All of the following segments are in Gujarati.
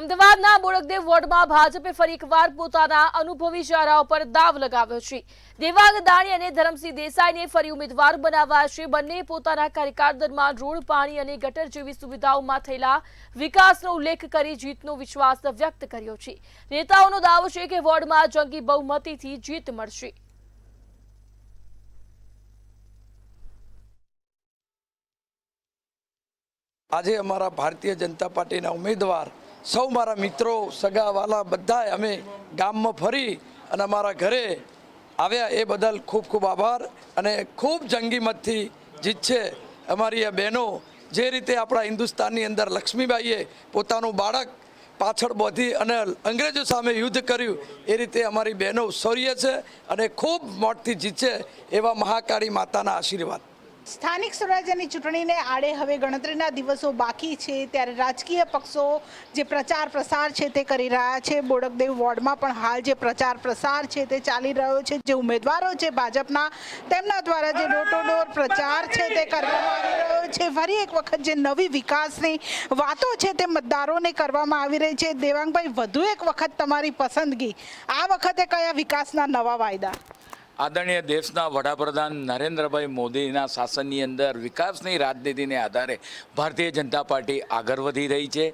અમદાવાદના બોડકદેવ વોર્ડમાં ભાજપે ફરી એકવાર પોતાના અનુભવી ચહેરાઓ પર દાવ લગાવ્યો છે। દેવાંગ દાણી અને ધરમસિંહ દેસાઈને ફરી ઉમેદવાર બનાવ્યા છે। બંને પોતાના કાર્યકાળ દરમિયાન રોડ, પાણી અને ગટર જેવી સુવિધાઓમાં થયેલા વિકાસનો ઉલ્લેખ કરી જીતનો વિશ્વાસ વ્યક્ત કર્યો છે। નેતાઓનો દાવો છે કે વોર્ડમાં જંગી બહુમતીથી જીત મળશે। આજે અમારા ભારતીય જનતા પાર્ટીના ઉમેદવાર સૌ મારા મિત્રો સગા વાલા બધાએ અમે ગામમાં ફરી અને અમારા ઘરે આવ્યા એ બદલ ખૂબ ખૂબ આભાર અને ખૂબ જંગી મતથી જીતશે અમારી આ બહેનો। જે રીતે આપણા હિન્દુસ્તાનની અંદર લક્ષ્મીબાઈએ પોતાનું બાળક પાછળ બોધી અને અંગ્રેજો સામે યુદ્ધ કર્યું એ રીતે અમારી બહેનો શૌર્ય છે અને ખૂબ મોટથી જીતશે એવા મહાકાળી માતાના આશીર્વાદ। સ્થાનિક સ્વરાજ્યની ચૂંટણીને આડે હવે ગણતરીના દિવસો બાકી છે ત્યારે રાજકીય પક્ષો જે પ્રચાર પ્રસાર છે તે કરી રહ્યા છે। બોડકદેવ વોર્ડમાં પણ હાલ જે પ્રચાર પ્રસાર છે તે ચાલી રહ્યો છે। જે ઉમેદવારો છે ભાજપના તેમના દ્વારા જે ડોર ટુ ડોર પ્રચાર છે તે કરવામાં આવી રહ્યો છે। ફરી એક વખત જે નવી વિકાસની વાતો છે તે મતદારોને કરવામાં આવી રહી છે। દેવાંગભાઈ, વધુ એક વખત તમારી પસંદગી, આ વખતે કયા વિકાસના નવા વાયદા? આદરણીય દેશના વડાપ્રધાન નરેન્દ્રભાઈ મોદીના શાસનની અંદર વિકાસની રાજનીતિને આધારે ભારતીય જનતા પાર્ટી આગળ વધી રહી છે।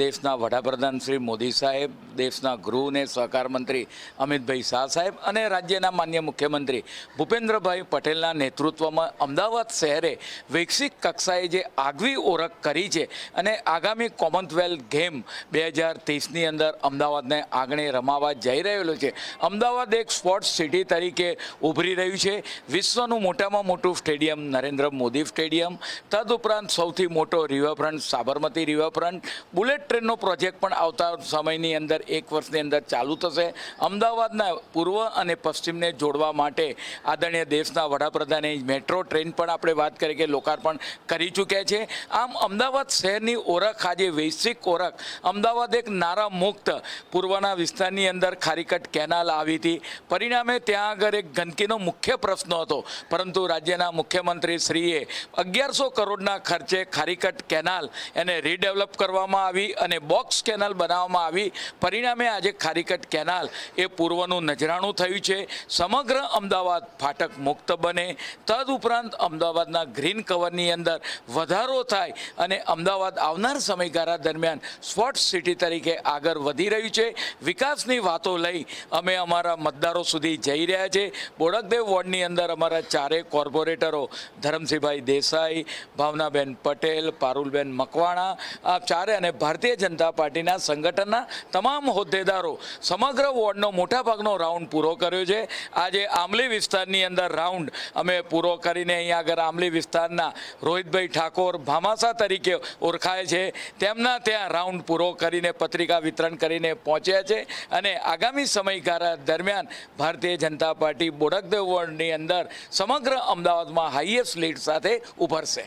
દેશના વડાપ્રધાન શ્રી મોદી સાહેબ, દેશના ગૃહ અને સહકાર મંત્રી અમિતભાઈ શાહ સાહેબ અને રાજ્યના માન્ય મુખ્યમંત્રી ભૂપેન્દ્રભાઈ પટેલના નેતૃત્વમાં અમદાવાદ શહેરે વૈશ્વિક કક્ષાએ જે આગવી ઓળખ કરી છે અને આગામી કોમનવેલ્થ ગેમ 2030ની અંદર અમદાવાદને આંગણે રમાવા જઈ રહેલો છે। અમદાવાદ એક સ્પોર્ટ્સ સિટી તરીકે ઉભરી રહ્યું છે। વિશ્વનું મોટામાં મોટું સ્ટેડિયમ નરેન્દ્ર મોદી સ્ટેડિયમ, તદુપરાંત સૌથી મોટો રિવરફ્રન્ટ સાબરમતી રિવરફ્રન્ટ, બુલેટ ટ્રેનનો પ્રોજેક્ટ પણ આવતા સમયની અંદર 1 વર્ષની અંદર ચાલુ થશે। અમદાવાદના પૂર્વ અને પશ્ચિમને જોડવા માટે આદરણીય દેશના વડાપ્રધાને મેટ્રો ટ્રેન પણ આપણે વાત કરીએ કે લોકાર્પણ કરી ચૂક્યા છે। આમ અમદાવાદ શહેરની ઓળખ આજે વૈશ્વિક ઓળખ। અમદાવાદ એક નારા મુક્ત પૂર્વના વિસ્તારની અંદર ખારીકટ કેનાલ આવી હતી, પરિણામે ત્યાં આગળ એક ગંદકીનો મુખ્ય પ્રશ્ન હતો, પરંતુ રાજ્યના મુખ્યમંત્રી શ્રીએ 1100 કરોડના ખર્ચે ખારીકટ કેનાલ એને રીડેવલપ કરવામાં આવી અને બોક્સ કેનાલ બનાવવામાં આવી। પરિણામે આજે ખારીકટ કેનાલ એ પૂર્વનું નજરાણું થયું છે। સમગ્ર અમદાવાદ ફાટક મુક્ત બને, તદુપરાંત અમદાવાદના ગ્રીન કવરની અંદર વધારો થાય અને અમદાવાદ આવનાર સમયગાળા દરમિયાન સ્પોર્ટ્સ સિટી તરીકે આગળ વધી રહ્યું છે। વિકાસની વાતો લઈ અમે અમારા મતદારો સુધી જઈ રહ્યા છીએ। બોડકદેવ વોર્ડની અંદર અમારા 4 કોર્પોરેટરો ધરમસિંહભાઈ દેસાઈ, ભાવનાબેન પટેલ, પારુલબેન મકવાણા આ 4 અને ભારતીય જનતા પાર્ટીના સંગઠનના તમામ હોદ્દેદારો સમગ્ર વોર્ડનો મોટાભાગનો રાઉન્ડ પૂરો કર્યો છે। આજે આંબલી વિસ્તારની અંદર રાઉન્ડ અમે પૂરો કરીને અહીંયા આગળ આંબલી વિસ્તારના રોહિતભાઈ ઠાકોર ભામાસા તરીકે ઓળખાય છે, તેમના ત્યાં રાઉન્ડ પૂરો કરીને પત્રિકા વિતરણ કરીને પહોંચ્યા છે અને આગામી સમયગાળા દરમિયાન ભારતીય જનતા પાર્ટી બોડકદેવ વોર્ડની અંદર સમગ્ર અમદાવાદમાં હાઈએસ્ટ લીડ સાથે ઉભરશે।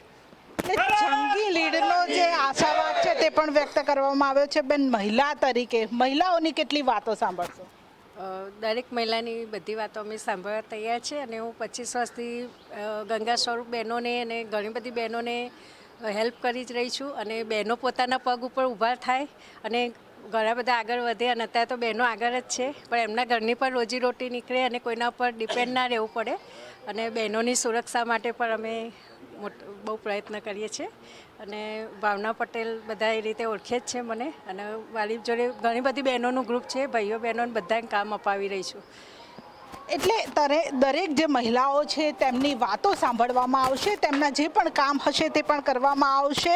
જંગી લીડનો જે આશાવાદ છે તે પણ વ્યક્ત કરવામાં આવ્યો છે। બેન, મહિલા તરીકે મહિલાઓની કેટલી વાતો સાંભળશો? દરેક મહિલાની બધી વાતો અમે સાંભળવા તૈયાર છે અને હું 25 વર્ષથી ગંગા સ્વરૂપ બહેનોને અને ઘણી બધી બહેનોને હેલ્પ કરી જ રહી છું અને બહેનો પોતાના પગ ઉપર ઊભા થાય અને ઘણા બધા આગળ વધે અને અત્યારે તો બહેનો આગળ જ છે, પણ એમના ઘરની પર રોજીરોટી નીકળે અને કોઈના પર ડિપેન્ડ ના રહેવું પડે અને બહેનોની સુરક્ષા માટે પણ અમે બહુ પ્રયત્ન કરીએ છીએ અને ભાવના પટેલ બધા એ રીતે ઓળખે જ છે મને અને મારી જોડે ઘણી બધી બહેનોનું ગ્રુપ છે, ભાઈઓ બહેનોને બધાને કામ અપાવી રહી છું। એટલે દરેક જે મહિલાઓ છે તેમની વાતો સાંભળવામાં આવશે, તેમના જે પણ કામ હશે તે પણ કરવામાં આવશે।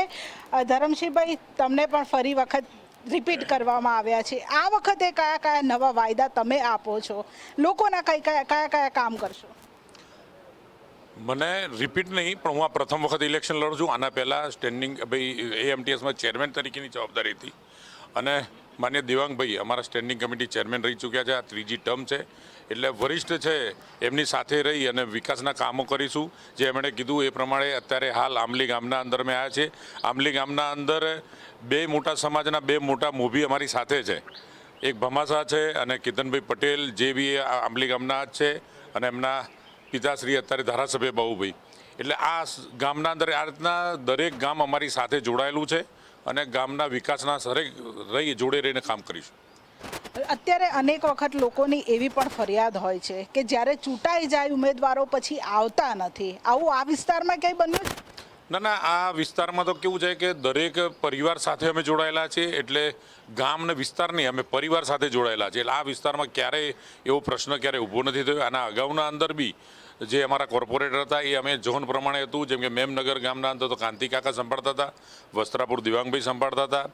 ધરમસિંહભાઈ, તમને પણ ફરી વખત રિપીટ કરવામાં આવ્યા છે, આ વખતે કયા કયા નવા વાયદા તમે આપો છો, લોકોના કયા કામ કરશો? મને રિપીટ નહીં, પણ હું આ પ્રથમ વખત ઇલેક્શન લડું છું। આના પહેલાં સ્ટેન્ડિંગ એએમટીએસમાં ચેરમેન તરીકેની જવાબદારી હતી અને માન્ય દેવાંગભાઈ અમારા સ્ટેન્ડિંગ કમિટી ચેરમેન રહી ચૂક્યા છે। આ 3જી ટર્મ છે, એટલે વરિષ્ઠ છે એમની સાથે રહી અને વિકાસના કામો કરીશું। જે એમણે કીધું એ પ્રમાણે અત્યારે હાલ આંબલી ગામના અંદર અમે આવ્યા છે। આંબલી ગામના અંદર 2 મોટા સમાજના 2 મોટા મોભી અમારી સાથે છે, એક ભમાસા છે અને કિતનભાઈ પટેલ જે બી આંબલી ગામના જ છે અને એમના પિતાશ્રી અત્યારે ધારાસભ્ય બાબુભાઈ। એટલે આ ગામના અંદર આ રીતના દરેક ગામ અમારી સાથે જોડાયેલું છે। અને ગામના વિકાસના સરે જોડે રહીને કામ કરીશું. અત્યારે અનેક વખત લોકોની એવી પણ ફરિયાદ હોય છે કે જ્યારે ચૂંટાઈ જાય ઉમેદવારો પછી આવતા નથી. આવું આ વિસ્તારમાં ક્યાંય બન્યું છે? ના, આ વિસ્તારમાં તો કેવું છે કે દરેક પરિવાર સાથે અમે જોડાયેલા છીએ, એટલે ગામ ને વિસ્તાર નહીં, અમે પરિવાર સાથે જોડાયેલા છીએ. એટલે આ વિસ્તારમાં ક્યારેય એવો પ્રશ્ન ક્યારેય ઊભો નથી થયો. આના અગાઉના અંદર બી જે અમારા કોર્પોરેટર હતા એ અમે ઝોન પ્રમાણે હતું, જેમ કે મેમનગર ગામના અંદર તો કાંતિ કાકા સંભાળતા હતા, વસ્ત્રાપુર દિવાંગભાઈ સંભાળતા હતા,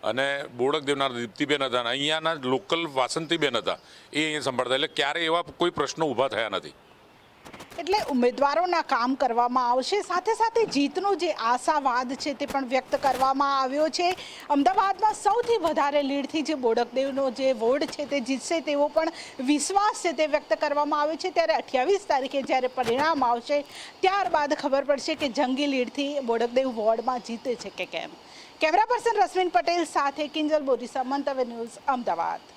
અને બોડકદેવના દીપ્તિબેન હતા, અને અહીંયાના લોકલ વાસંતીબેન હતા એ અહીંયા સંભાળતા. એટલે ક્યારેય એવા કોઈ પ્રશ્નો ઊભા થયા નથી. એટલે ઉમેદવારોના કામ કરવામાં આવશે, સાથે સાથે જીતનો જે આશાવાદ છે તે પણ વ્યક્ત કરવામાં આવ્યો છે. અમદાવાદમાં સૌથી વધારે લીડથી જે બોડકદેવનો જે વોર્ડ છે તે જીતશે તેવો પણ વિશ્વાસ છે તે વ્યક્ત કરવામાં આવ્યો છે. ત્યારે 28 તારીખે જ્યારે પરિણામ આવશે ત્યારબાદ ખબર પડશે કે જંગી લીડથી બોડકદેવ વોર્ડમાં જીતે છે કે કેમ. કેમેરા પર્સન રશ્મિન પટેલ સાથે કિંજલ બોરીસા, મંતવ્ય ન્યૂઝ, અમદાવાદ.